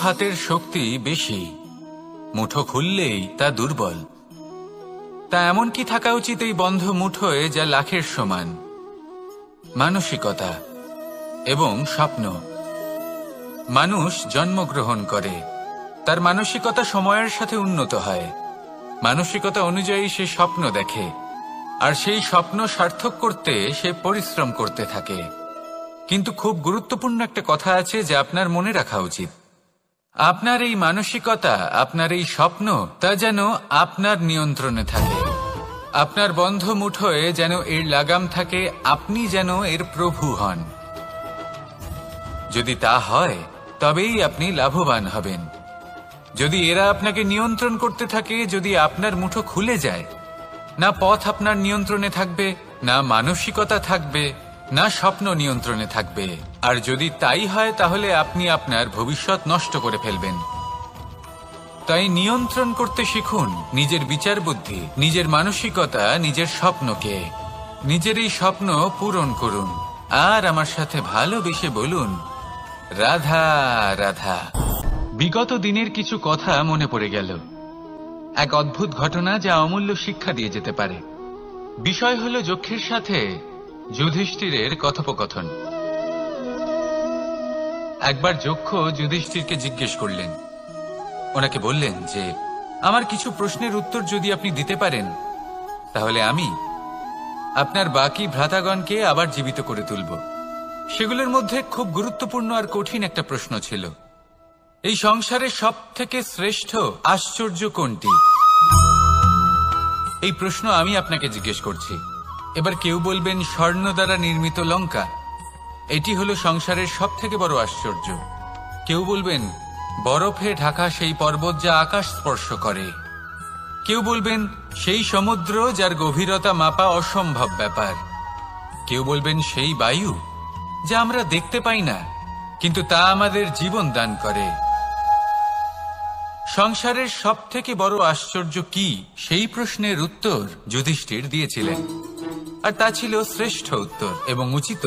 হাতের শক্তি বেশি, মুঠো খুললেই তা দুর্বল। তা এমন কি থাকা উচিত এই বন্ধ মুঠোয় যা লাখের সমান? মানসিকতা এবং স্বপ্ন। মানুষ জন্মগ্রহণ করে, তার মানসিকতা সময়ের সাথে উন্নত হয়। মানসিকতা অনুযায়ী সে স্বপ্ন দেখে, আর সেই স্বপ্ন সার্থক করতে সে পরিশ্রম করতে থাকে। কিন্তু খুব গুরুত্বপূর্ণ একটা কথা আছে যা আপনার মনে রাখা উচিত। আপনার এই মানসিকতা, আপনার এই স্বপ্ন, তা যেন আপনার নিয়ন্ত্রণে থাকে। আপনার বন্ধ মুঠোয় যেন এর লাগাম থাকে, আপনি যেন এর প্রভু হন। যদি তা হয় তবেই আপনি লাভবান হবেন। যদি এরা আপনাকে নিয়ন্ত্রণ করতে থাকে, যদি আপনার মুঠো খুলে যায়, না পথ আপনার নিয়ন্ত্রণে থাকবে, না মানসিকতা থাকবে, না স্বপ্ন নিয়ন্ত্রণে থাকবে। আর যদি তাই হয় তাহলে আপনি আপনার ভবিষ্যৎ নষ্ট করে ফেলবেন। তাই নিয়ন্ত্রণ করতে শিখুন নিজের বিচার বুদ্ধি, নিজের মানসিকতা, নিজের স্বপ্নকে। নিজের এই স্বপ্ন পূরণ করুন আর আমার সাথে ভালোবেসে বলুন, রাধা রাধা। বিগত দিনের কিছু কথা মনে পড়ে গেল। এক অদ্ভুত ঘটনা যা অমূল্য শিক্ষা দিয়ে যেতে পারে। বিষয় হলো যক্ষের সাথে যুধিষ্ঠিরের কথোপকথন। একবার যক্ষ যুধিষ্ঠিরকে জিজ্ঞেস করলেন, ওনাকে বললেন যে আমার কিছু প্রশ্নের উত্তর যদি আপনি দিতে পারেন তাহলে আমি আপনার বাকি ভ্রাতাগণকে আবার জীবিত করে তুলব। সেগুলোর মধ্যে খুব গুরুত্বপূর্ণ আর কঠিন একটা প্রশ্ন ছিল, এই সংসারে সব থেকে শ্রেষ্ঠ আশ্চর্য কোনটি? এই প্রশ্ন আমি আপনাকে জিজ্ঞেস করছি। এবার কেউ বলবেন স্বর্ণ দ্বারা নির্মিত লঙ্কা, এটি হলো সংসারের সব থেকে বড় আশ্চর্য। কেউ বলবেন বরফে ঢাকা সেই পর্বত যা আকাশ স্পর্শ করে। কেউ বলবেন সেই সমুদ্র যার গভীরতা মাপা অসম্ভব ব্যাপার। কেউ বলবেন সেই বায়ু যা আমরা দেখতে পাই না, কিন্তু তা আমাদের জীবন দান করে। সংসারের সব থেকে বড় আশ্চর্য কি, সেই প্রশ্নের উত্তর যুধিষ্ঠির দিয়েছিলেন, আর তা ছিল শ্রেষ্ঠ উত্তর এবং উচিত।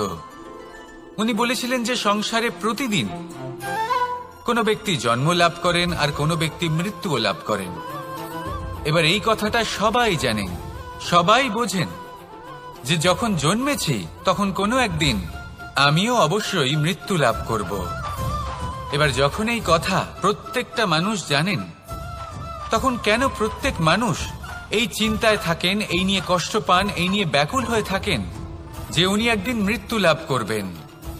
উনি বলেছিলেন যে সংসারে প্রতিদিন কোনো ব্যক্তি জন্ম লাভ করেন আর কোনো ব্যক্তি মৃত্যুও লাভ করেন। এবার এই কথাটা সবাই জানেন, সবাই বোঝেন যে যখন জন্মেছি তখন কোনো একদিন আমিও অবশ্যই মৃত্যু লাভ করব। এবার যখন এই কথা প্রত্যেকটা মানুষ জানেন, তখন কেন প্রত্যেক মানুষ এই চিন্তায় থাকেন, এই নিয়ে কষ্ট পান, এই নিয়ে ব্যাকুল হয়ে থাকেন যে উনি একদিন মৃত্যু লাভ করবেন?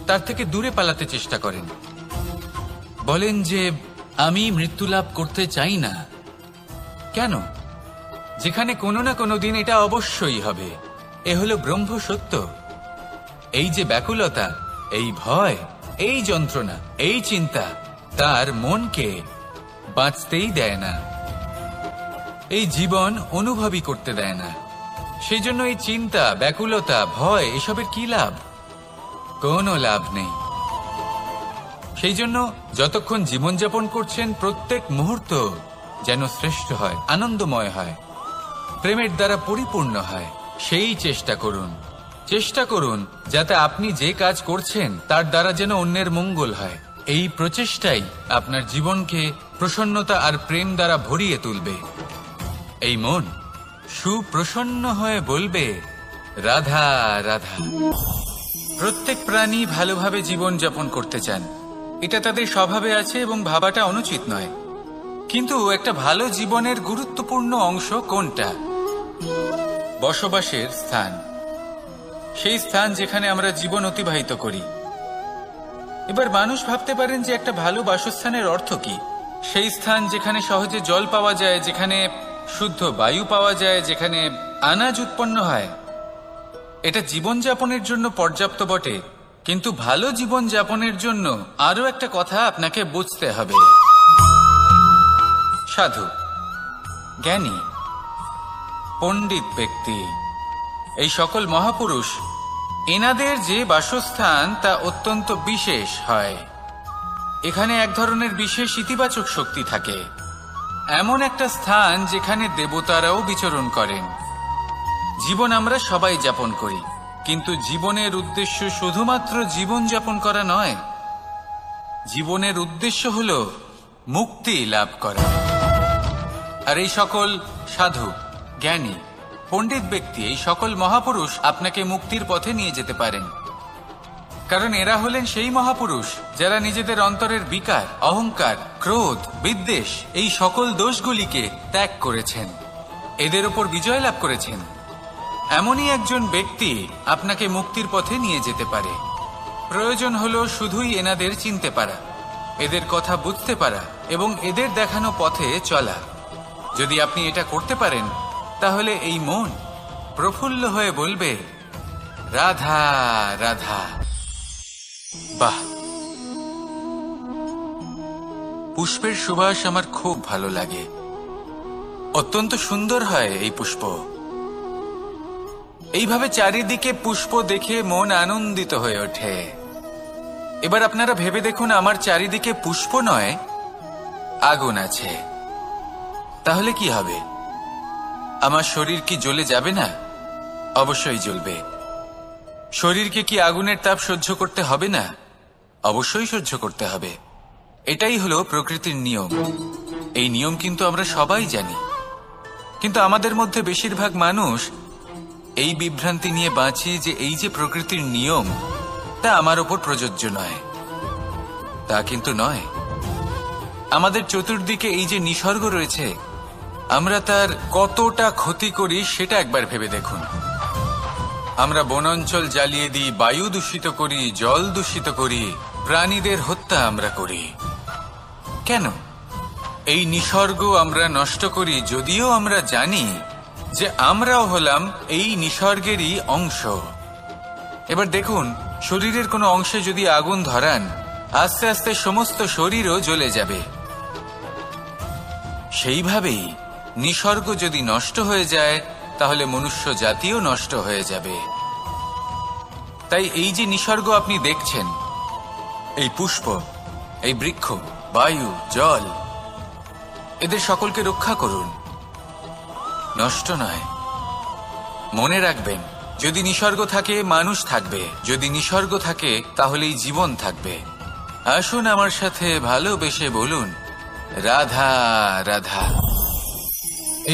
তার থেকে দূরে পালাতে চেষ্টা করেন, বলেন যে আমি মৃত্যু লাভ করতে চাই না। কেন? যেখানে কোনো না কোনো দিন এটা অবশ্যই হবে। এ হলো ব্রহ্ম সত্য। এই যে ব্যাকুলতা, এই ভয়, এই যন্ত্রণা, এই চিন্তা তার মনকে বাঁচতেই দেয় না, এই জীবন অনুভবই করতে দেয় না। সেই জন্য এই চিন্তা, ব্যাকুলতা, ভয়, এসবের কি লাভ? কোনো লাভ নেই। সেই জন্য যতক্ষণ জীবনযাপন করছেন প্রত্যেক মুহূর্ত যেন শ্রেষ্ঠ হয়, আনন্দময় হয়, প্রেমের দ্বারা পরিপূর্ণ হয়, সেই চেষ্টা করুন। চেষ্টা করুন যাতে আপনি যে কাজ করছেন তার দ্বারা যেন অন্যের মঙ্গল হয়। এই প্রচেষ্টাই আপনার জীবনকে প্রসন্নতা আর প্রেম দ্বারা ভরিয়ে তুলবে। এই মন সুপ্রসন্ন হয়ে বলবে, রাধা রাধা। প্রত্যেক প্রাণী ভালোভাবে জীবন যাপন করতে চান, এটা তাদের স্বভাবে আছে এবং ভাবাটা অনুচিত নয়। কিন্তু একটা ভালো জীবনের গুরুত্বপূর্ণ অংশ কোনটা? বসবাসের স্থান, সেই স্থান যেখানে আমরা জীবন অতিবাহিত করি। এবার মানুষ ভাবতে পারেন যে একটা ভালো বাসস্থানের অর্থ কি? সেই স্থান যেখানে সহজে জল পাওয়া যায়, যেখানে শুদ্ধ বায়ু পাওয়া যায়, যেখানে আনাজ উৎপন্ন হয়। এটা জীবনযাপনের জন্য পর্যাপ্ত বটে, কিন্তু ভালো জীবনযাপনের জন্য আরো একটা কথা আপনাকে বুঝতে হবে। সাধু, জ্ঞানী, পণ্ডিত ব্যক্তি, এই সকল মহাপুরুষ, এনাদের যে বাসস্থান তা অত্যন্ত বিশেষ হয়। এখানে এক ধরনের বিশেষ ইতিবাচক শক্তি থাকে, এমন একটা স্থান যেখানে দেবতারাও বিচরণ করেন। জীবন আমরা সবাই যাপন করি, কিন্তু জীবনের উদ্দেশ্য শুধুমাত্র জীবন যাপন করা নয়। জীবনের উদ্দেশ্য হল মুক্তি লাভ করা। আর এই সকল সাধু, জ্ঞানী, পণ্ডিত ব্যক্তি, এই সকল মহাপুরুষ আপনাকে মুক্তির পথে নিয়ে যেতে পারেন, কারণ এরা হলেন সেই মহাপুরুষ যারা নিজেদের অন্তরের বিকার, অহংকার, ক্রোধ, বিদ্বেষ এই সকল দোষগুলিকে ত্যাগ করেছেন, এদের ওপর বিজয় লাভ করেছেন। এমনই একজন ব্যক্তি আপনাকে মুক্তির পথে নিয়ে যেতে পারে। প্রয়োজন হলো শুধুই এনাদের চিনতে পারা, এদের কথা বুঝতে পারা এবং এদের দেখানো পথে চলা। যদি আপনি এটা করতে পারেন, তাহলে এই মন প্রফুল্ল হয়ে বলবে, রাধা রাধা। বাহ, পুষ্পের সুবাস আমার খুব ভালো লাগে, অত্যন্ত সুন্দর হয় এই পুষ্প। এইভাবে চারিদিকে পুষ্প দেখে মন আনন্দিত হয়ে ওঠে। এবার আপনারা ভেবে দেখুন, আমার চারিদিকে পুষ্প নয়, আগুন আছে। তাহলে কি হবে? আমার শরীর কি জ্বলে যাবে না? অবশ্যই জ্বলবে। শরীরকে কি আগুনের তাপ সহ্য করতে হবে না? অবশ্যই সহ্য করতে হবে। এটাই হলো প্রকৃতির নিয়ম। এই নিয়ম কিন্তু আমরা সবাই জানি, কিন্তু আমাদের মধ্যে বেশিরভাগ মানুষ এই বিভ্রান্তি নিয়ে বাঁচি যে এই যে প্রকৃতির নিয়ম তা আমার ওপর প্রযোজ্য নয়। তা কিন্তু নয়। আমাদের চতুর্দিকে এই যে নিসর্গ রয়েছে, আমরা তার কতটা ক্ষতি করি সেটা একবার ভেবে দেখুন। আমরা বনাঞ্চল জ্বালিয়ে দিই, বায়ু দূষিত করি, জল দূষিত করি, প্রাণীদের হত্যা আমরা করি। কেন? এই নিসর্গ আমরা নষ্ট করি, যদিও আমরা জানি যে আমরাও হলাম এই নিসর্গেরই অংশ। এবার দেখুন, শরীরের কোনো অংশে যদি আগুন ধরান, আস্তে আস্তে সমস্ত শরীরও জ্বলে যাবে। সেইভাবেই নিসর্গ যদি নষ্ট হয়ে যায়, তাহলে মনুষ্য জাতিও নষ্ট হয়ে যাবে। তাই এই যে নিসর্গ আপনি দেখছেন, এই পুষ্প, এই বৃক্ষ, বায়ু, জল, এদের সকলকে রক্ষা করুন, নষ্ট নয়। মনে রাখবেন, যদি নিসর্গ থাকে মানুষ থাকবে, যদি নিসর্গ থাকে তাহলেই জীবন থাকবে। আসুন আমার সাথে ভালোবেসে বলুন, রাধা রাধা।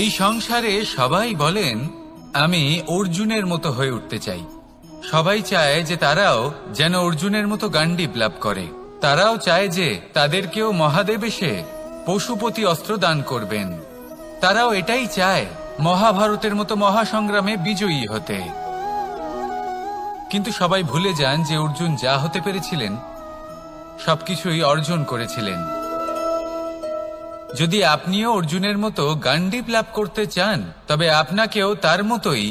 এই সংসারে সবাই বলেন, আমি অর্জুনের মতো হয়ে উঠতে চাই। সবাই চায় যে তারাও যেন অর্জুনের মতো গান্ডীব লাভ করে। তারাও চায় যে তাদেরকেও মহাদেব এসে পশুপতি অস্ত্র দান করবেন। তারাও এটাই চায় মহাভারতের মতো মহাসংগ্রামে বিজয়ী হতে। কিন্তু সবাই ভুলে যান যে অর্জুন যা হতে পেরেছিলেন সবকিছুই অর্জন করেছিলেন। যদি আপনিও অর্জুনের মতো গান্ডীব লাভ করতে চান, তবে আপনাকেও তার মতোই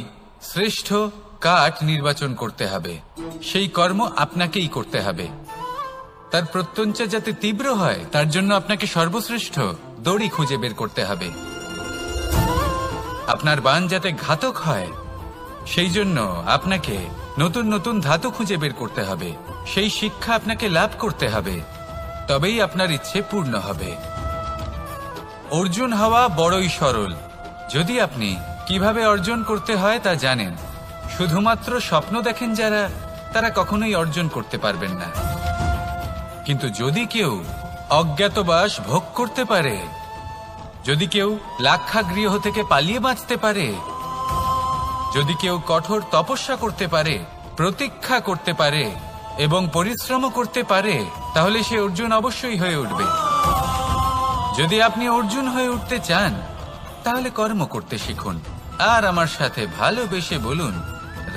শ্রেষ্ঠ কাঠ নির্বাচন করতে হবে। সেই কর্ম আপনাকেই করতে হবে। তার প্রত্যঞ্চা যাতে তীব্র হয়, তার জন্য আপনাকে সর্বশ্রেষ্ঠ দড়ি খুঁজে বের করতে হবে। আপনার বাণ যাতে ঘাতক হয়, সেই জন্য আপনাকে নতুন নতুন ধাতু খুঁজে বের করতে হবে। সেই শিক্ষা আপনাকে লাভ করতে হবে, তবেই আপনার ইচ্ছে পূর্ণ হবে। অর্জুন হওয়া বড়ই সরল, যদি আপনি কিভাবে অর্জন করতে হয় তা জানেন। শুধুমাত্র স্বপ্ন দেখেন যারা, তারা কখনোই অর্জন করতে পারবেন না। কিন্তু যদি কেউ অজ্ঞাতবাস ভোগ করতে পারে, যদি কেউ লাক্ষাগৃহ থেকে পালিয়ে বাঁচতে পারে, যদি কেউ কঠোর তপস্যা করতে পারে, প্রতীক্ষা করতে পারে এবং পরিশ্রম করতে পারে, তাহলে সে অর্জুন অবশ্যই হয়ে উঠবে। যদি আপনি অর্জুন হয়ে উঠতে চান, তাহলে কর্ম করতে শিখুন আর আমার সাথে ভালোবেসে বলুন,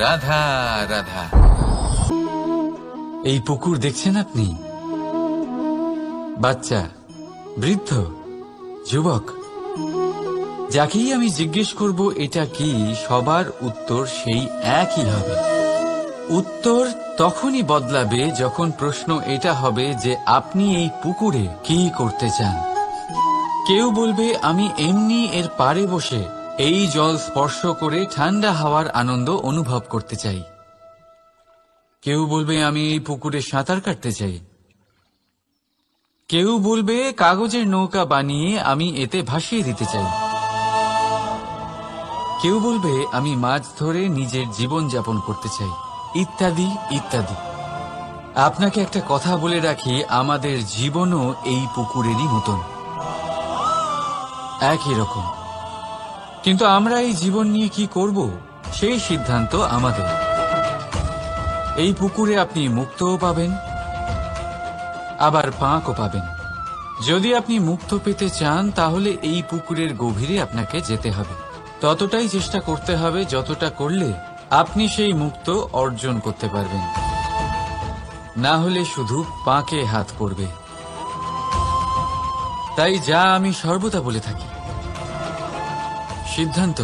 রাধা রাধা। এই পুকুর দেখছেন আপনি? বাচ্চা, বৃদ্ধ, যুবক, যাকেই আমি জিজ্ঞেস করব এটা কি, সবার উত্তর সেই একই হবে। উত্তর তখনই বদলাবে যখন প্রশ্ন এটা হবে যে আপনি এই পুকুরে কি করতে চান। কেউ বলবে আমি এমনি এর পাড়ে বসে এই জল স্পর্শ করে ঠান্ডা হাওয়ার আনন্দ অনুভব করতে চাই। কেউ বলবে আমি এই পুকুরে সাঁতার কাটতে চাই। কেউ বলবে কাগজের নৌকা বানিয়ে আমি এতে ভাসিয়ে দিতে চাই। কেউ বলবে আমি মাছ ধরে নিজের জীবন যাপন করতে চাই, ইত্যাদি ইত্যাদি। আপনাকে একটা কথা বলে রাখি, আমাদের জীবনও এই পুকুরেরই মতন। একই রকম। কিন্তু আমরা এই জীবন নিয়ে কি করব সেই সিদ্ধান্ত আমাদের। এই পুকুরে আপনি মুক্তও পাবেন, আবার পাঁকও পাবেন। যদি আপনি মুক্ত পেতে চান তাহলে এই পুকুরের গভীরে আপনাকে যেতে হবে, ততটাই চেষ্টা করতে হবে যতটা করলে আপনি সেই মুক্ত অর্জন করতে পারবেন। না হলে শুধু পাঁকে হাত পড়বে। তাই যা আমি সর্বদা বলে থাকি, সিদ্ধান্ত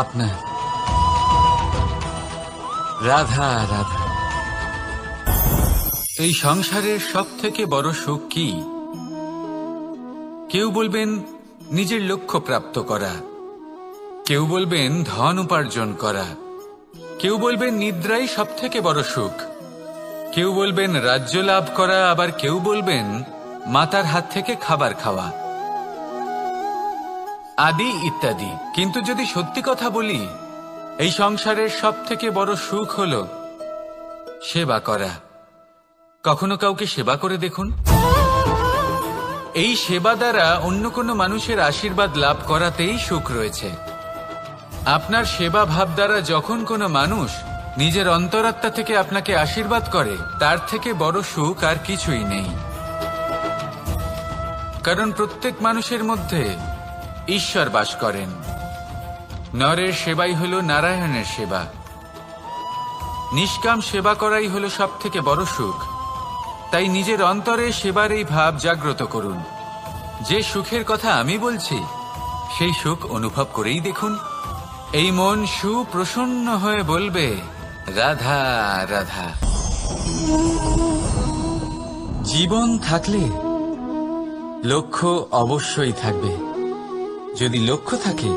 আপনার। রাধা রাধা। এই সংসারের সব থেকে বড় সুখ কি? কেউ বলবেন নিজের লক্ষ্য প্রাপ্ত করা, কেউ বলবেন ধন উপার্জন করা, কেউ বলবেন নিদ্রাই সব থেকে বড় সুখ, কেউ বলবেন রাজ্য লাভ করা, আবার কেউ বলবেন মাতার হাত থেকে খাবার খাওয়া, আদি ইত্যাদি। কিন্তু যদি সত্যি কথা বলি, এই সংসারের সব থেকে বড় সুখ হল সেবা করা। কখনো কাউকে সেবা করে দেখুন। এই সেবা দ্বারা অন্য কোনো মানুষের আশীর্বাদ লাভ করাতেই সুখ রয়েছে। আপনার সেবা ভাব দ্বারা যখন কোনো মানুষ নিজের অন্তরাত্মা থেকে আপনাকে আশীর্বাদ করে, তার থেকে বড় সুখ আর কিছুই নেই। কারণ প্রত্যেক মানুষের মধ্যে ঈশ্বর বাস করেন। নরের সেবাই হল নারায়ণের সেবা। নিষ্কাম সেবা করাই হল সব থেকে বড় সুখ। তাই নিজের অন্তরে সেবার এই ভাব জাগ্রত করুন। যে সুখের কথা আমি বলছি, সেই সুখ অনুভব করেই দেখুন। এই মন সুপ্রসন্ন হয়ে বলবে, রাধা রাধা। জীবন থাকলে লক্ষ্য অবশ্যই থাকবে। যদি লক্ষ্য থাকে,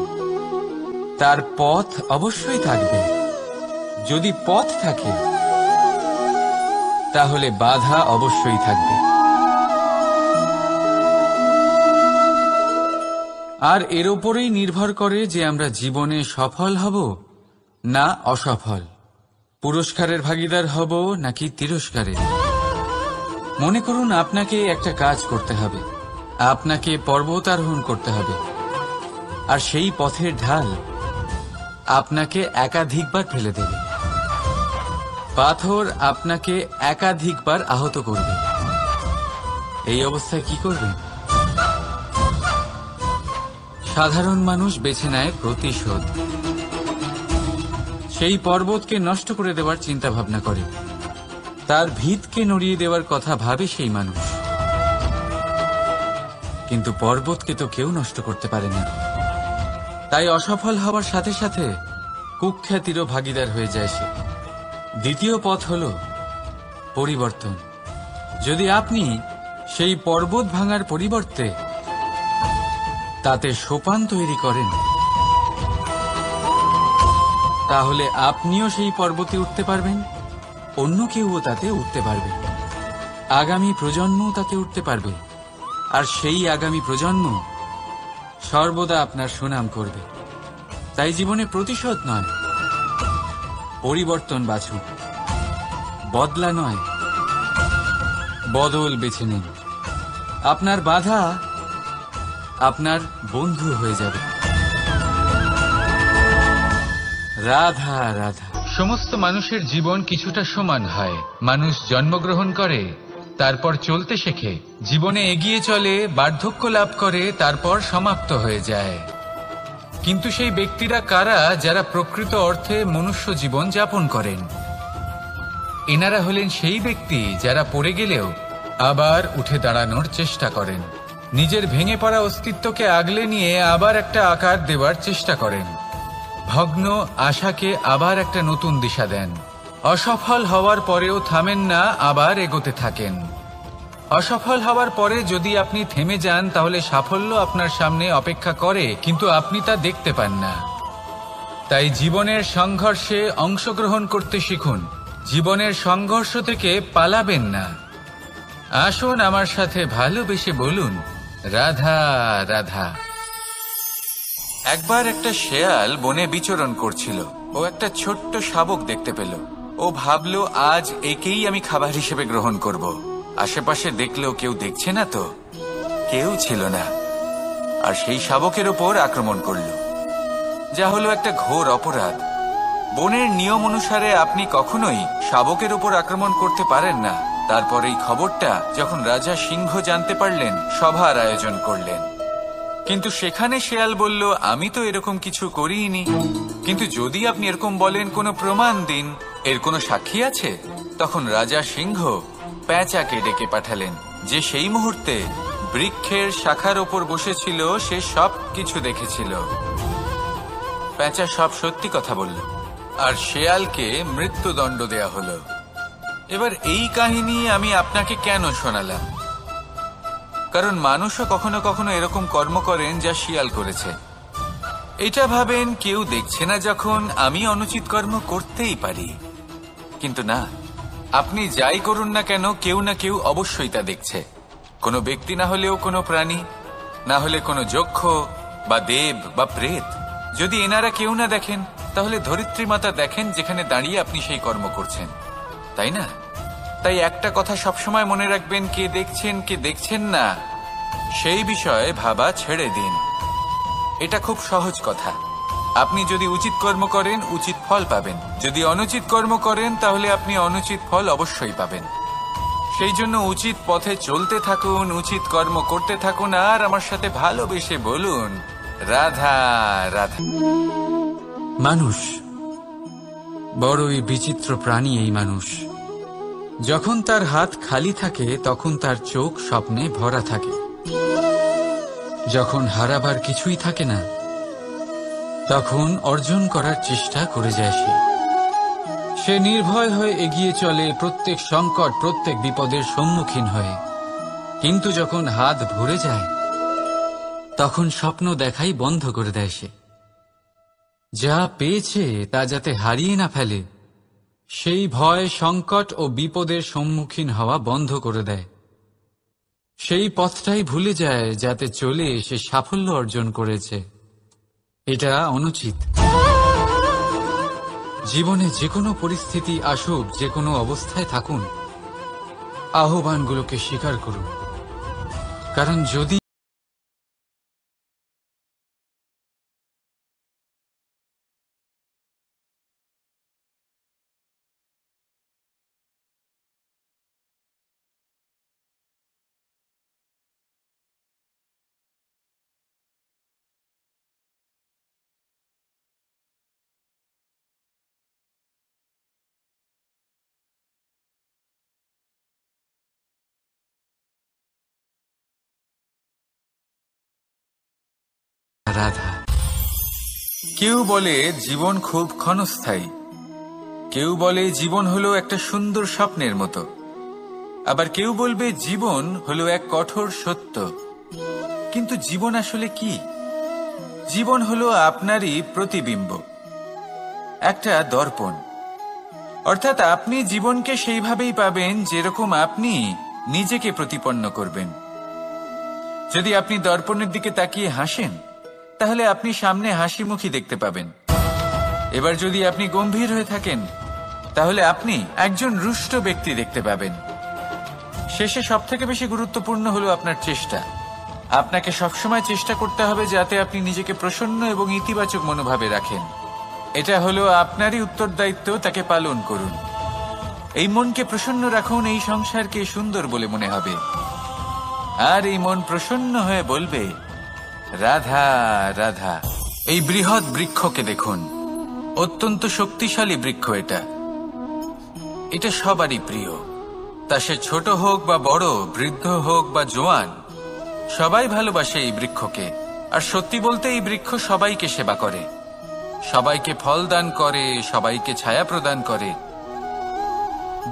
তার পথ অবশ্যই থাকবে। যদি পথ থাকে, তাহলে বাধা অবশ্যই থাকবে। আর এর ওপরেই নির্ভর করে যে আমরা জীবনে সফল হব না অসফল, পুরস্কারের ভাগীদার হব নাকি তিরস্কারের। মনে করুন আপনাকে একটা কাজ করতে হবে, আপনাকে পর্বত আরোহণ করতে হবে, আর সেই পথের ঢাল আপনাকে একাধিকবার ফেলে দেবে। পাথর আপনাকে একাধিকবার আহত করবে। এই অবস্থায় কি করবেন? সাধারণ মানুষ বেছে নেয় প্রতিশোধ। সেই পর্বতকে নষ্ট করে দেওয়ার চিন্তা ভাবনা করে, তার ভিতকে নড়িয়ে দেওয়ার কথা ভাবে সেই মানুষ। কিন্তু পর্বতকে তো কেউ নষ্ট করতে পারে না। তাই অসফল হওয়ার সাথে সাথে কুখ্যাতিরও ভাগীদার হয়ে যায় সে। দ্বিতীয় পথ হল পরিবর্তন। যদি আপনি সেই পর্বত ভাঙার পরিবর্তে তাতে সোপান তৈরি করেন, তাহলে আপনিও সেই পর্বতে উঠতে পারবেন, অন্য কেউও তাতে উঠতে পারবে, আগামী প্রজন্মও তাতে উঠতে পারবে, আর সেই আগামী প্রজন্ম সর্বদা আপনার সুনাম করবে। তাই জীবনে প্রতিশোধ নয়, পরিবর্তন বাছুন। বদলা নয়, বদল বেছে নিন। আপনার বাধা আপনার বন্ধু হয়ে যাবে। রাধা রাধা। সমস্ত মানুষের জীবন কিছুটা সমান হয়। মানুষ জন্মগ্রহণ করে, তারপর চলতে শেখে, জীবনে এগিয়ে চলে, বার্ধক্য লাভ করে, তারপর সমাপ্ত হয়ে যায়। কিন্তু সেই ব্যক্তিরা কারা যারা প্রকৃত অর্থে মনুষ্য জীবন যাপন করেন? এনারা হলেন সেই ব্যক্তি যারা পড়ে গেলেও আবার উঠে দাঁড়ানোর চেষ্টা করেন, নিজের ভেঙে পড়া অস্তিত্বকে আগলে নিয়ে আবার একটা আকার দেওয়ার চেষ্টা করেন, ভগ্ন আশাকে আবার একটা নতুন দিশা দেন। অসফল হওয়ার পরেও থামেন না, আবার এগোতে থাকেন। অসফল হওয়ার পরে যদি আপনি থেমে যান, তাহলে সাফল্য আপনার সামনে অপেক্ষা করে, কিন্তু আপনি তা দেখতে পান না। তাই জীবনের সংঘর্ষে অংশগ্রহণ করতে শিখুন। জীবনের সংঘর্ষ থেকে পালাবেন না। আসুন আমার সাথে ভালোবেসে বলুন, রাধা রাধা। একবার একটা শেয়াল বনে বিচরণ করছিল। ও একটা ছোট্ট শাবক দেখতে পেল। ও ভাবল, আজ একেই আমি খাবার হিসেবে গ্রহণ করব। আশেপাশে দেখলেও কেউ দেখছে না তো, কেউ ছিল না। আর সেই শাবকের ওপর আক্রমণ করল, যা হলো একটা ঘোর অপরাধ। বনের নিয়ম অনুসারে আপনি কখনোই শাবকের ওপর আক্রমণ করতে পারেন না। তারপর এই খবরটা যখন রাজা সিংহ জানতে পারলেন, সভার আয়োজন করলেন। কিন্তু সেখানে শেয়াল বলল, আমি তো এরকম কিছু করিনি। কিন্তু যদি আপনি এরকম বলেন, কোনো প্রমাণ দিন, এর কোনো সাক্ষী আছে? তখন রাজা সিংহ পেঁচাকে ডেকে পাঠালেন, যে সেই মুহূর্তে বৃক্ষের শাখার ওপর বসেছিল। সে সব কিছু দেখেছিল। পেঁচা সব সত্যি কথা বলল, আর শেয়ালকে মৃত্যুদণ্ড দেয়া হলো। এবার এই কাহিনী আমি আপনাকে কেন শোনালাম? কারণ মানুষও কখনো কখনো এরকম কর্ম করেন যা শিয়াল করেছে। এটা ভাবেন কেউ দেখছে না, যখন আমি অনুচিত কর্ম করতেই পারি। কিন্তু না, আপনি যাই করুন না কেন, কেউ না কেউ অবশ্যই তা দেখছে। কোনো ব্যক্তি না হলেও কোনো প্রাণী, না হলে কোনো যক্ষ বা দেব বা প্রেত। যদি এনারা কেউ না দেখেন, তাহলে ধরিত্রী মাতা দেখেন, যেখানে দাঁড়িয়ে আপনি সেই কর্ম করছেন, তাই না? তাই একটা কথা সবসময় মনে রাখবেন, কে দেখছেন কে দেখছেন না সেই বিষয়ে ভাবা ছেড়ে দিন। এটা খুব সহজ কথা। আপনি যদি উচিত কর্ম করেন, উচিত ফল পাবেন। যদি অনুচিত কর্ম করেন, তাহলে আপনি অনুচিত ফল অবশ্যই পাবেন। সেই জন্য উচিত পথে চলতে থাকুন, উচিত কর্ম করতে থাকুন, আর আমার সাথে ভালোবেসে বলুন, রাধা রাধা। মানুষ বড়ই বিচিত্র প্রাণী। এই মানুষ যখন তার হাত খালি থাকে, তখন তার চোখ স্বপ্নে ভরা থাকে। যখন হারাবার কিছুই থাকে না, তখন অর্জন করার চেষ্টা করে যায় সে নির্ভয় হয়ে এগিয়ে চলে, প্রত্যেক সংকট, প্রত্যেক বিপদের সম্মুখীন হয়ে। কিন্তু যখন হাত ভরে যায়, তখন স্বপ্ন দেখাই বন্ধ করে দেয় সে। যা পেয়েছে তা যাতে হারিয়ে না ফেলে, সেই ভয়, সংকট ও বিপদের সম্মুখীন হওয়া বন্ধ করে দেয়। সেই পথটাই ভুলে যায় যাতে চলে সে সাফল্য অর্জন করেছে। এটা অনুচিত। জীবনে যে কোনো পরিস্থিতি আসুক, যে কোনো অবস্থায় থাকুন, আহ্বানগুলোকে স্বীকার করুন। কারণ যদি রাধা। কেউ বলে জীবন খুব ক্ষণস্থায়ী, কেউ বলে জীবন হলো একটা সুন্দর স্বপ্নের মতো, আবার কেউ বলবে জীবন হলো এক কঠোর সত্য। কিন্তু জীবন আসলে কি? জীবন হলো আপনারই প্রতিবিম্ব, একটা দর্পণ। অর্থাৎ আপনি জীবনকে সেইভাবেই পাবেন যেরকম আপনি নিজেকে প্রতিপন্ন করবেন। যদি আপনি দর্পণের দিকে তাকিয়ে হাসেন, তাহলে আপনি সামনে হাসি মুখী দেখতে পাবেন। এবার যদি আপনি গম্ভীর হয়ে থাকেন, তাহলে আপনি একজন রুষ্ট ব্যক্তি দেখতে পাবেন। শেষে সবথেকে বেশি গুরুত্বপূর্ণ হলো আপনার চেষ্টা। আপনাকে সবসময় চেষ্টা করতে হবে যাতে আপনি নিজেকে প্রসন্ন এবং ইতিবাচক মনোভাবে রাখেন। এটা হলো আপনারই উত্তরদায়িত্ব, তাকে পালন করুন। এই মনকে প্রসন্ন রাখুন, এই সংসারকে সুন্দর বলে মনে হবে। আর এই মন প্রসন্ন হয়ে বলবে, রাধা রাধা। এই বৃহৎ বৃক্ষকে দেখুন, অত্যন্ত শক্তিশালী বৃক্ষ। এটা সবারই প্রিয়। তা সে ছোট হোক বা বড়, বৃদ্ধ হোক বা জোয়ান, সবাই ভালোবাসে এই বৃক্ষকে। আর সত্যি বলতে এই বৃক্ষ সবাইকে সেবা করে, সবাইকে ফল দান করে, সবাইকে ছায়া প্রদান করে।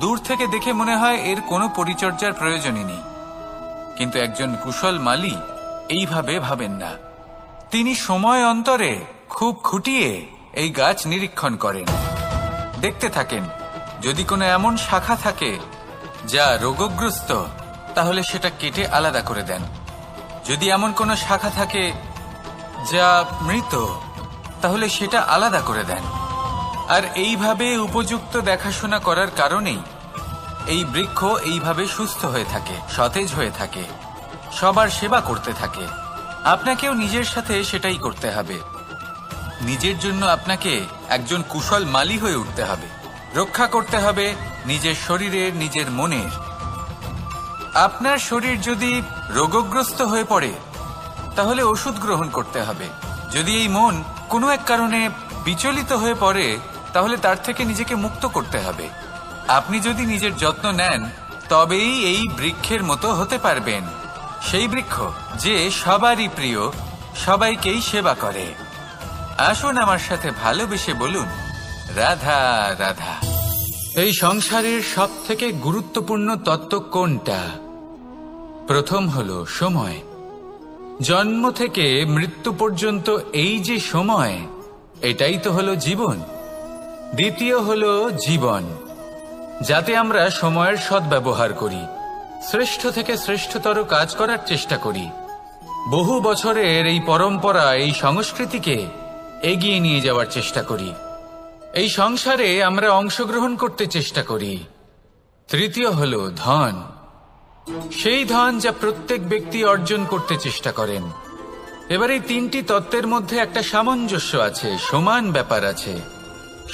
দূর থেকে দেখে মনে হয় এর কোনো পরিচর্যার প্রয়োজনই নেই। কিন্তু একজন কুশল মালী এইভাবে ভাবেন না। তিনি সময় অন্তরে খুব খুঁটিয়ে এই গাছ নিরীক্ষণ করেন, দেখতে থাকেন। যদি কোনো এমন শাখা থাকে যা রোগগ্রস্ত, তাহলে সেটা কেটে আলাদা করে দেন। যদি এমন কোনো শাখা থাকে যা মৃত, তাহলে সেটা আলাদা করে দেন। আর এইভাবে উপযুক্ত দেখাশোনা করার কারণেই এই বৃক্ষ এইভাবে সুস্থ হয়ে থাকে, সতেজ হয়ে থাকে, সবার সেবা করতে থাকে। আপনাকেও নিজের সাথে সেটাই করতে হবে। নিজের জন্য আপনাকে একজন কুশল মালী হয়ে উঠতে হবে। রক্ষা করতে হবে নিজের শরীরের, নিজের মনের। আপনার শরীর যদি রোগগ্রস্ত হয়ে পড়ে তাহলে ওষুধ গ্রহণ করতে হবে। যদি এই মন কোনো এক কারণে বিচলিত হয়ে পড়ে তাহলে তার থেকে নিজেকে মুক্ত করতে হবে। আপনি যদি নিজের যত্ন নেন তবেই এই বৃক্ষের মতো হতে পারবেন, সেই বৃক্ষ যে সবারই প্রিয়, সবাইকেই সেবা করে। আসুন আমার সাথে ভালোবেসে বলুন, রাধা রাধা। এই সংসারের সব থেকে গুরুত্বপূর্ণ তত্ত্ব কোনটা? প্রথম হলো সময়। জন্ম থেকে মৃত্যু পর্যন্ত এই যে সময়, এটাই তো হলো জীবন। দ্বিতীয় হলো জীবন, যাতে আমরা সময়ের সদ্ব্যবহার করি, শ্রেষ্ঠ থেকে শ্রেষ্ঠতর কাজ করার চেষ্টা করি। বহু বছরের এই পরম্পরা, এই সংস্কৃতিকে এগিয়ে নিয়ে যাওয়ার চেষ্টা করি। এই সংসারে আমরা অংশগ্রহণ করতে চেষ্টা করি। তৃতীয় হলো ধন, সেই ধন যা প্রত্যেক ব্যক্তি অর্জন করতে চেষ্টা করেন। এবার এই তিনটি তত্ত্বের মধ্যে একটা সামঞ্জস্য আছে, সমান ব্যাপার আছে।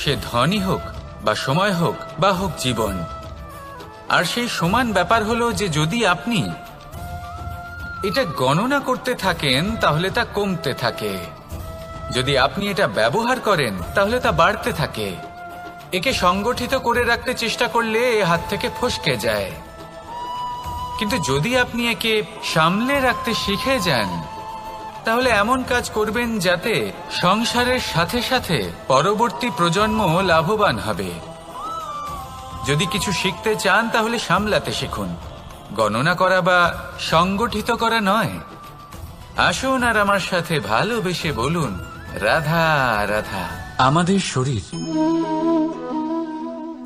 সে ধনই হোক বা সময় হোক বা হোক জীবন। আর সেই সমান ব্যাপার হলো যে যদি আপনি এটা গণনা করতে থাকেন তাহলে তা কমতে থাকে, যদি আপনি এটা ব্যবহার করেন তাহলে তা বাড়তে থাকে। একে সংগঠিত করে রাখতে চেষ্টা করলে এ হাত থেকে ফসকে যায়, কিন্তু যদি আপনি একে সামলে রাখতে শিখে যান তাহলে এমন কাজ করবেন যাতে সংসারের সাথে সাথে পরবর্তী প্রজন্ম লাভবান হবে। যদি কিছু শিখতে চান তাহলে সামলাতে শিখুন, গণনা করা বা সংগঠিত করা নয়। আসুন আর আমার সাথে ভালোবেসে বলুন, রাধা রাধা। আমাদের শরীর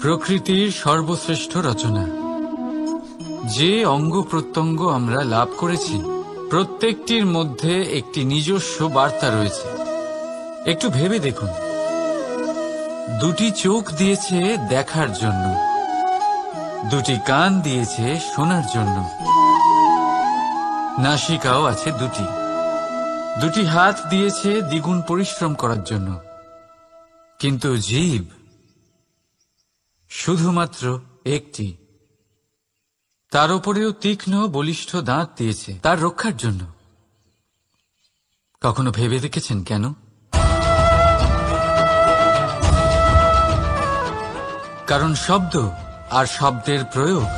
প্রকৃতির সর্বশ্রেষ্ঠ রচনা। যে অঙ্গ প্রত্যঙ্গ আমরা লাভ করেছি প্রত্যেকটির মধ্যে একটি নিজস্ব বার্তা রয়েছে। একটু ভেবে দেখুন, দুটি চোখ দিয়েছে দেখার জন্য, দুটি কান দিয়েছে শোনার জন্য, নাসিকাও আছে দুটি, দুটি হাত দিয়েছে দ্বিগুণ পরিশ্রম করার জন্য। কিন্তু জীব শুধুমাত্র একটি, তার উপরেও তীক্ষ্ণ বলিষ্ঠ দাঁত দিয়েছে তার রক্ষার জন্য। কখনো ভেবে দেখেছেন কেন? কারণ শব্দ আর শব্দের প্রয়োগ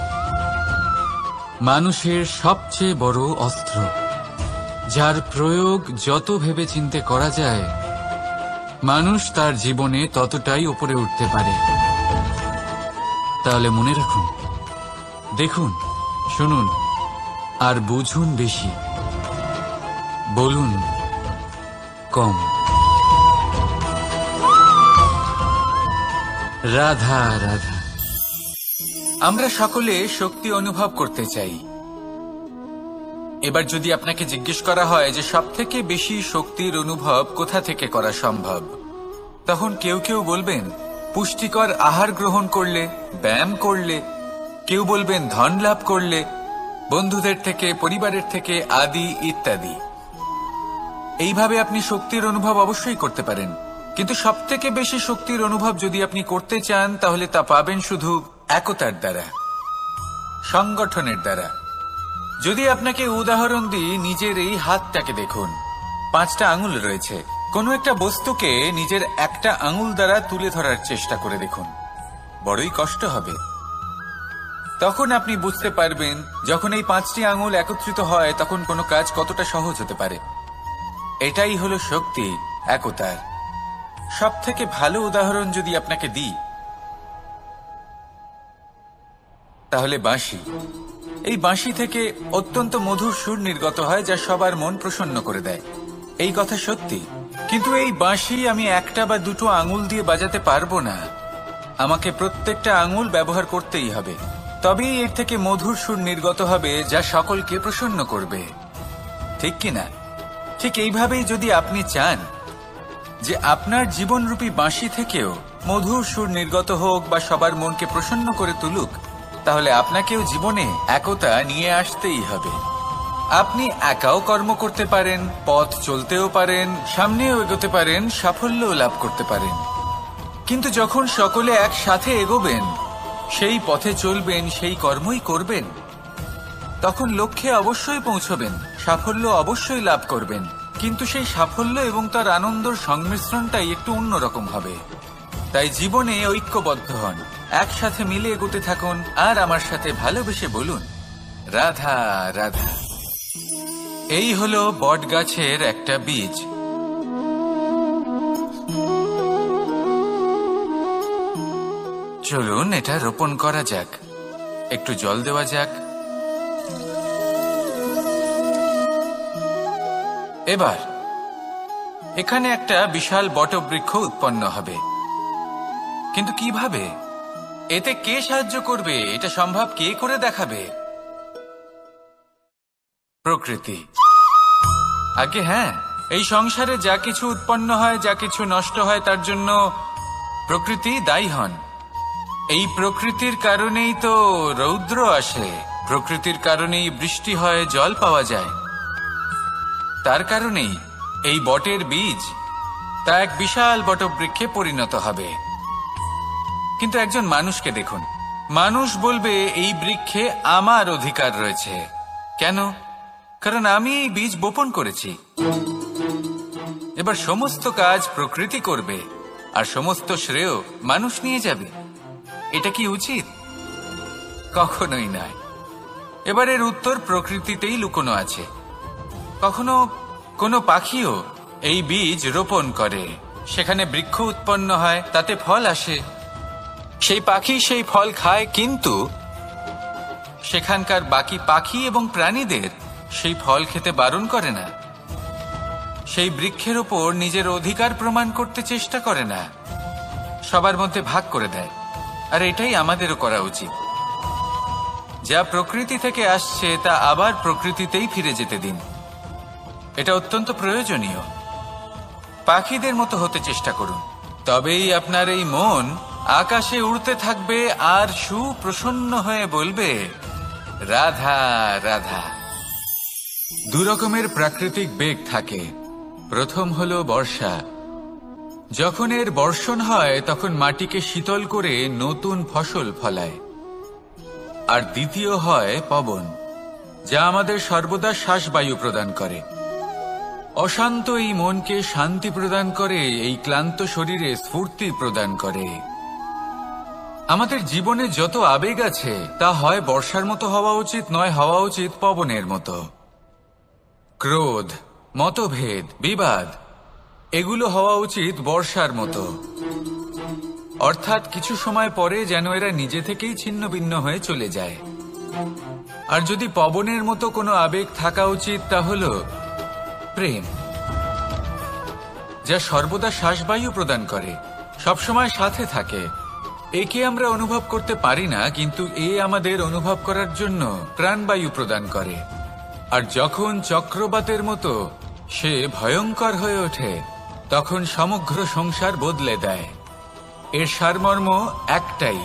মানুষের সবচেয়ে বড় অস্ত্র, যার প্রয়োগ যত ভেবেচিন্তে করা যায় মানুষ তার জীবনে ততটাই উপরে উঠতে পারে। তাহলে মনে রাখুন, দেখুন, শুনুন আর বুঝুন বেশি, বলুন কম। রাধা রাধা। আমরা সকলে শক্তি অনুভব করতে চাই। এবার যদি আপনাকে জিজ্ঞেস করা হয় যে সবথেকে বেশি শক্তির অনুভব কোথা থেকে করা সম্ভব, তখন কেউ কেউ বলবেন পুষ্টিকর আহার গ্রহণ করলে, ব্যায়াম করলে, কেউ বলবেন ধন লাভ করলে, বন্ধুদের থেকে, পরিবারের থেকে, আদি ইত্যাদি। এইভাবে আপনি শক্তির অনুভব অবশ্যই করতে পারেন, কিন্তু সবথেকে বেশি শক্তির অনুভব যদি আপনি করতে চান তাহলে তা পাবেন শুধু একতার দ্বারা, সংগঠনের দ্বারা। যদি আপনাকে উদাহরণ দিই, নিজের এই হাতটাকে দেখুন, 5টা আঙুল রয়েছে। কোনো একটা বস্তুকে নিজের একটা আঙুল দ্বারা তুলে ধরার চেষ্টা করে দেখুন, বড়ই কষ্ট হবে। তখন আপনি বুঝতে পারবেন যখন এই 5টি আঙুল একত্রিত হয় তখন কোনো কাজ কতটা সহজ হতে পারে। এটাই হলো শক্তি, একতার। সব থেকে ভালো উদাহরণ যদি আপনাকে দিই তাহলে বাঁশি। এই বাঁশি থেকে অত্যন্ত মধুর সুর নির্গত হয় যা সবার মন প্রসন্ন করে দেয়। এই কথা সত্যি, কিন্তু এই বাঁশি আমি একটা বা দুটো আঙুল দিয়ে বাজাতে পারবো না। আমাকে প্রত্যেকটা আঙুল ব্যবহার করতেই হবে, তবেই এর থেকে মধুর সুর নির্গত হবে যা সকলকে প্রসন্ন করবে, ঠিক কিনা? ঠিক এইভাবেই যদি আপনি চান যে আপনার জীবনরূপী বাঁশি থেকেও মধুর সুর নির্গত হোক বা সবার মনকে প্রসন্ন করে তুলুক, তাহলে আপনাকেও জীবনে একতা নিয়ে আসতেই হবে। আপনি একাও কর্ম করতে পারেন, পথ চলতেও পারেন, সামনেও এগোতে পারেন, সাফল্যও লাভ করতে পারেন। কিন্তু যখন সকলে একসাথে এগোবেন, সেই পথে চলবেন, সেই কর্মই করবেন, তখন লক্ষ্যে অবশ্যই পৌঁছবেন, সাফল্য অবশ্যই লাভ করবেন। কিন্তু সেই সাফল্য এবং তার আনন্দর সংমিশ্রণটাই একটু অন্যরকম হবে। তাই জীবনে ঐক্যবদ্ধ হন, একসাথে মিলে এগোতে থাকুন, আর আমার সাথে ভালোবেসে বলুন, রাধা রাধা। এই হলো বট গাছের একটা বীজ। চলুন এটা রোপণ করা যাক, একটু জল দেওয়া যাক। এবার এখানে একটা বিশাল বটবৃক্ষ উৎপন্ন হবে। কিন্তু কিভাবে? এতে কে সাহায্য করবে? এটা সম্ভব কে করে দেখাবে? প্রকৃতি। আগে হ্যাঁ, এই সংসারে যা কিছু উৎপন্ন হয়, যা কিছু নষ্ট হয়, তার জন্য প্রকৃতি দায়ী হন। এই প্রকৃতির কারণেই তো রৌদ্র আসে, প্রকৃতির কারণেই বৃষ্টি হয়, জল পাওয়া যায়। তার কারণেই এই বটের বীজ তা এক বিশাল বটবৃক্ষে পরিণত হবে। কিন্তু একজন মানুষকে দেখুন, মানুষ বলবে এই বৃক্ষে আমার অধিকার রয়েছে। কেন? কারণ আমি এই বীজ বপন করেছি। এবার সমস্ত কাজ প্রকৃতি করবে, আর সমস্ত শ্রেয় মানুষ নিয়ে যাবে। এটা কি উচিত? কখনোই নয়। এবার এর উত্তর প্রকৃতিতেই লুকোনো আছে। কখনো কোনো পাখিও এই বীজ রোপণ করে, সেখানে বৃক্ষ উৎপন্ন হয়, তাতে ফল আসে, সেই পাখি সেই ফল খায়, কিন্তু সেখানকার বাকি পাখি এবং প্রাণীদের সেই ফল খেতে বারণ করে না। সেই বৃক্ষের ওপর নিজের অধিকার প্রমাণ করতে চেষ্টা করে না, সবার মধ্যে ভাগ করে দেয়। আর এটাই আমাদেরও করা উচিত। যা প্রকৃতি থেকে আসছে তা আবার প্রকৃতিতেই ফিরে যেতে দিন। এটা অত্যন্ত প্রয়োজনীয়। পাখিদের মতো হতে চেষ্টা করুন, তবেই আপনার এই মন আকাশে উড়তে থাকবে আর সুপ্রসন্ন হয়ে বলবে, রাধা রাধা। দু রকমের প্রাকৃতিক বেগ থাকে। প্রথম হলো বর্ষা। যখন এর বর্ষণ হয় তখন মাটিকে শীতল করে নতুন ফসল ফলায়। আর দ্বিতীয় হয় পবন, যা আমাদের সর্বদা শ্বাসবায়ু প্রদান করে। অশান্ত এই মনকে শান্তি প্রদান করে, এই ক্লান্ত শরীরে স্ফূর্তি প্রদান করে। আমাদের জীবনে যত আবেগ আছে তা হয় বর্ষার মতো হওয়া উচিত, নয় হওয়া উচিত পবনের মতো। ক্রোধ, মতভেদ, বিবাদ, এগুলো হওয়া উচিত বর্ষার মতো। অর্থাৎ কিছু সময় পরে যেন এরা নিজে থেকেই ছিন্ন ভিন্ন হয়ে চলে যায়। আর যদি পবনের মতো কোনো আবেগ থাকা উচিত, তা হলো প্রেম, যা সর্বদা শ্বাসবায়ু প্রদান করে, সবসময় সাথে থাকে। একে আমরা অনুভব করতে পারি না, কিন্তু এ আমাদের অনুভব করার জন্য প্রাণবায়ু প্রদান করে। আর যখন চক্রবাতের মতো সে ভয়ঙ্কর হয়ে ওঠে, তখন সমগ্র সংসার বদলে দেয়। এর সারমর্ম একটাই,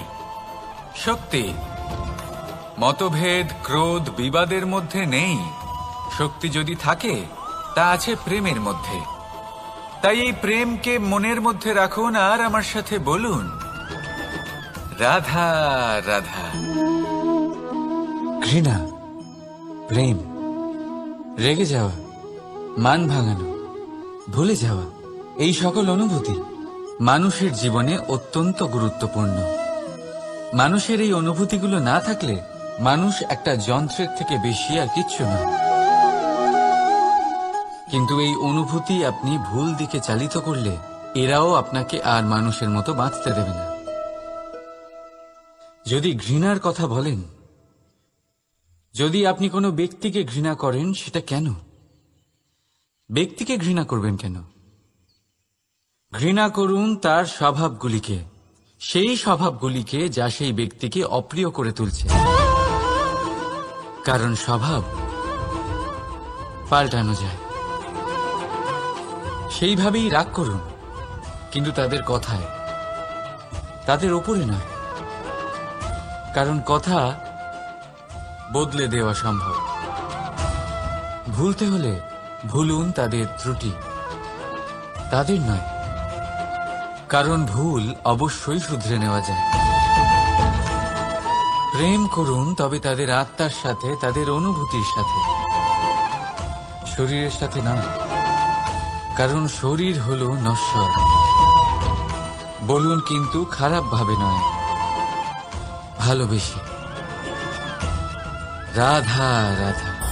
শক্তি। মতভেদ, ক্রোধ, বিবাদের মধ্যে নেই। শক্তি যদি থাকে তা আছে প্রেমের মধ্যে। তাই এই প্রেমকে মনের মধ্যে রাখুন আর আমার সাথে বলুন, রাধা রাধা। ঘৃণা, প্রেম, রেগে যাওয়া, মান ভাঙানো, ভুলে যাওয়া, এই সকল অনুভূতি মানুষের জীবনে অত্যন্ত গুরুত্বপূর্ণ। মানুষের এই অনুভূতিগুলো না থাকলে মানুষ একটা যন্ত্রের থেকে বেশি আর কিচ্ছু না। কিন্তু এই অনুভূতি আপনি ভুল দিকে চালিত করলে এরাও আপনাকে আর মানুষের মতো বাঁচতে দেবে না। যদি ঘৃণার কথা বলেন, যদি আপনি কোনো ব্যক্তিকে ঘৃণা করেন, সেটা কেন? ব্যক্তিকে ঘৃণা করবেন কেন? ঘৃণা করুন তার স্বভাবগুলিকে, সেই স্বভাবগুলিকে যা সেই ব্যক্তিকে অপ্রিয় করে তুলছে। কারণ স্বভাব পাল্টানো যায়। সেইভাবেই রাগ করুন, কিন্তু তাদের কথায়, তাদের ওপরে নয়। কারণ কথা বদলে দেওয়া সম্ভব, ভুলতে হলে ভুলুন তাদের ত্রুটি, তাদের নয়, কারণ ভুল অবশ্যই শুধরে নেওয়া যায়। প্রেম করুন তবে তাদের আত্মার সাথে, তাদের অনুভূতির সাথে, শরীরের সাথে নয়, কারণ শরীর হলো নশ্বর। বলুন কিন্তু খারাপ ভাবে নয়, ভালোবেসে। রাধা রাধা।